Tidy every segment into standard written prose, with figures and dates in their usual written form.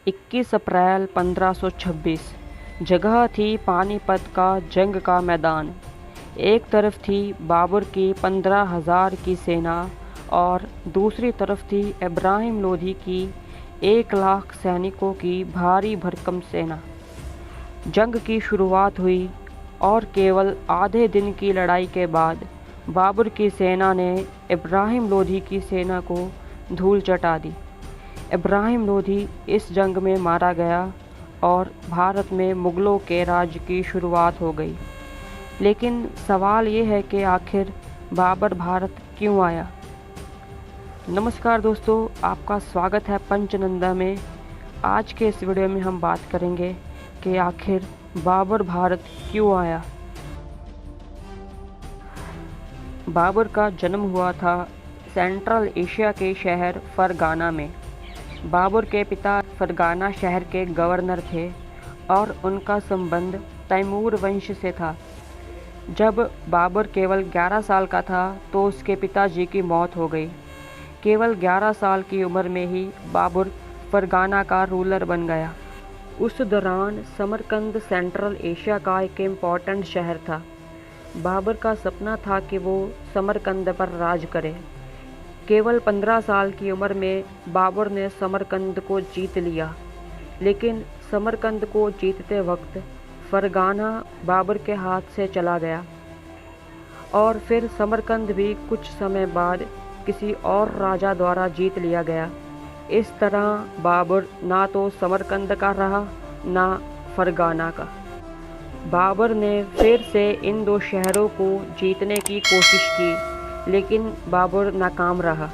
21 अप्रैल 1526। जगह थी पानीपत का जंग का मैदान। एक तरफ थी बाबर की 15,000 की सेना और दूसरी तरफ थी इब्राहिम लोधी की 1 लाख सैनिकों की भारी भरकम सेना। जंग की शुरुआत हुई और केवल आधे दिन की लड़ाई के बाद बाबर की सेना ने इब्राहिम लोधी की सेना को धूल चटा दी। इब्राहिम लोधी इस जंग में मारा गया और भारत में मुग़लों के राज की शुरुआत हो गई। लेकिन सवाल ये है कि आखिर बाबर भारत क्यों आया। नमस्कार दोस्तों, आपका स्वागत है पंचनंदा में। आज के इस वीडियो में हम बात करेंगे कि आखिर बाबर भारत क्यों आया। बाबर का जन्म हुआ था सेंट्रल एशिया के शहर फरगाना में। बाबर के पिता फरगाना शहर के गवर्नर थे और उनका संबंध तैमूर वंश से था। जब बाबर केवल 11 साल का था तो उसके पिताजी की मौत हो गई। केवल 11 साल की उम्र में ही बाबर फरगाना का रूलर बन गया। उस दौरान समरकंद सेंट्रल एशिया का एक इम्पॉर्टेंट शहर था। बाबर का सपना था कि वो समरकंद पर राज करे। केवल 15 साल की उम्र में बाबर ने समरकंद को जीत लिया, लेकिन समरकंद को जीतते वक्त फरगाना बाबर के हाथ से चला गया और फिर समरकंद भी कुछ समय बाद किसी और राजा द्वारा जीत लिया गया। इस तरह बाबर ना तो समरकंद का रहा ना फरगाना का। बाबर ने फिर से इन दो शहरों को जीतने की कोशिश की, लेकिन बाबर नाकाम रहा।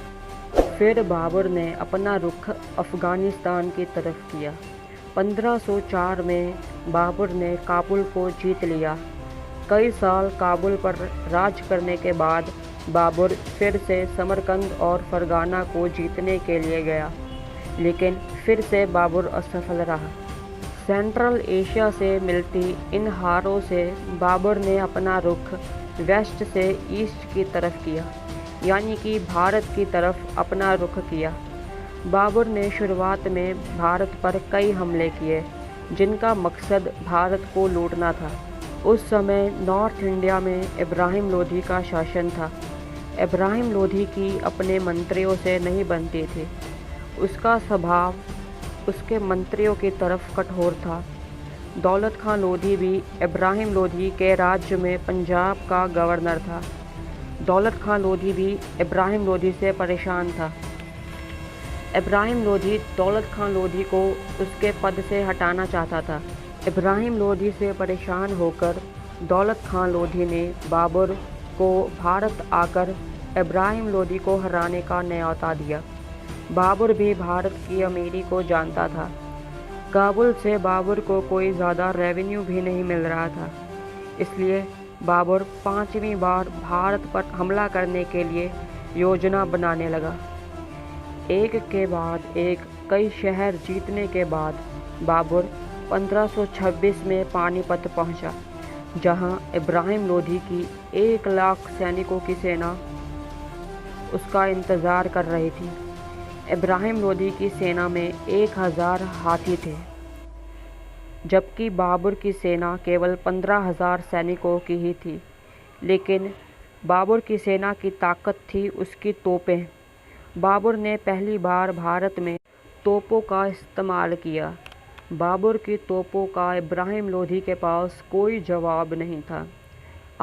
फिर बाबर ने अपना रुख अफ़गानिस्तान की तरफ किया। 1504 में बाबर ने काबुल को जीत लिया। कई साल काबुल पर राज करने के बाद बाबर फिर से समरकंद और फरगाना को जीतने के लिए गया, लेकिन फिर से बाबर असफल रहा। सेंट्रल एशिया से मिलती इन हारों से बाबर ने अपना रुख वेस्ट से ईस्ट की तरफ किया, यानी कि भारत की तरफ अपना रुख किया। बाबर ने शुरुआत में भारत पर कई हमले किए, जिनका मकसद भारत को लूटना था। उस समय नॉर्थ इंडिया में इब्राहिम लोधी का शासन था। इब्राहिम लोधी की अपने मंत्रियों से नहीं बनती थी। उसका स्वभाव उसके मंत्रियों की तरफ कठोर था। दौलत खां लोधी भी इब्राहिम लोधी के राज्य में पंजाब का गवर्नर था। दौलत खां लोधी भी इब्राहिम लोधी से परेशान था। इब्राहिम लोधी दौलत खां लोधी को उसके पद से हटाना चाहता था। इब्राहिम लोधी से परेशान होकर दौलत खां लोधी ने बाबर को भारत आकर इब्राहिम लोधी को हराने का न्योता दिया। बाबर भी भारत की अमीरी को जानता था। काबुल से बाबर को कोई ज़्यादा रेवेन्यू भी नहीं मिल रहा था, इसलिए बाबर 5वीं बार भारत पर हमला करने के लिए योजना बनाने लगा। एक के बाद एक कई शहर जीतने के बाद बाबर 1526 में पानीपत पहुंचा, जहां इब्राहिम लोधी की 1 लाख सैनिकों की सेना उसका इंतज़ार कर रही थी। इब्राहिम लोधी की सेना में 1000 हाथी थे, जबकि बाबर की सेना केवल 15,000 सैनिकों की ही थी। लेकिन बाबर की सेना की ताकत थी उसकी तोपें। बाबर ने पहली बार भारत में तोपों का इस्तेमाल किया। बाबर की तोपों का इब्राहिम लोधी के पास कोई जवाब नहीं था।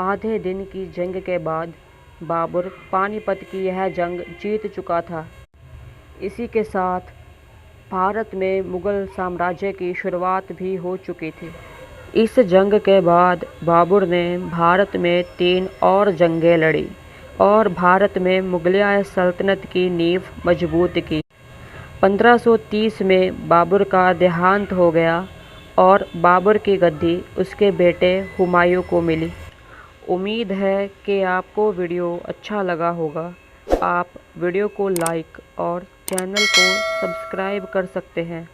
आधे दिन की जंग के बाद बाबर पानीपत की यह जंग जीत चुका था। इसी के साथ भारत में मुग़ल साम्राज्य की शुरुआत भी हो चुकी थी। इस जंग के बाद बाबर ने भारत में 3 और जंगें लड़ी और भारत में मुग़लिया सल्तनत की नींव मजबूत की। 1530 में बाबर का देहांत हो गया और बाबर की गद्दी उसके बेटे हुमायूं को मिली। उम्मीद है कि आपको वीडियो अच्छा लगा होगा। आप वीडियो को लाइक और चैनल को सब्सक्राइब कर सकते हैं।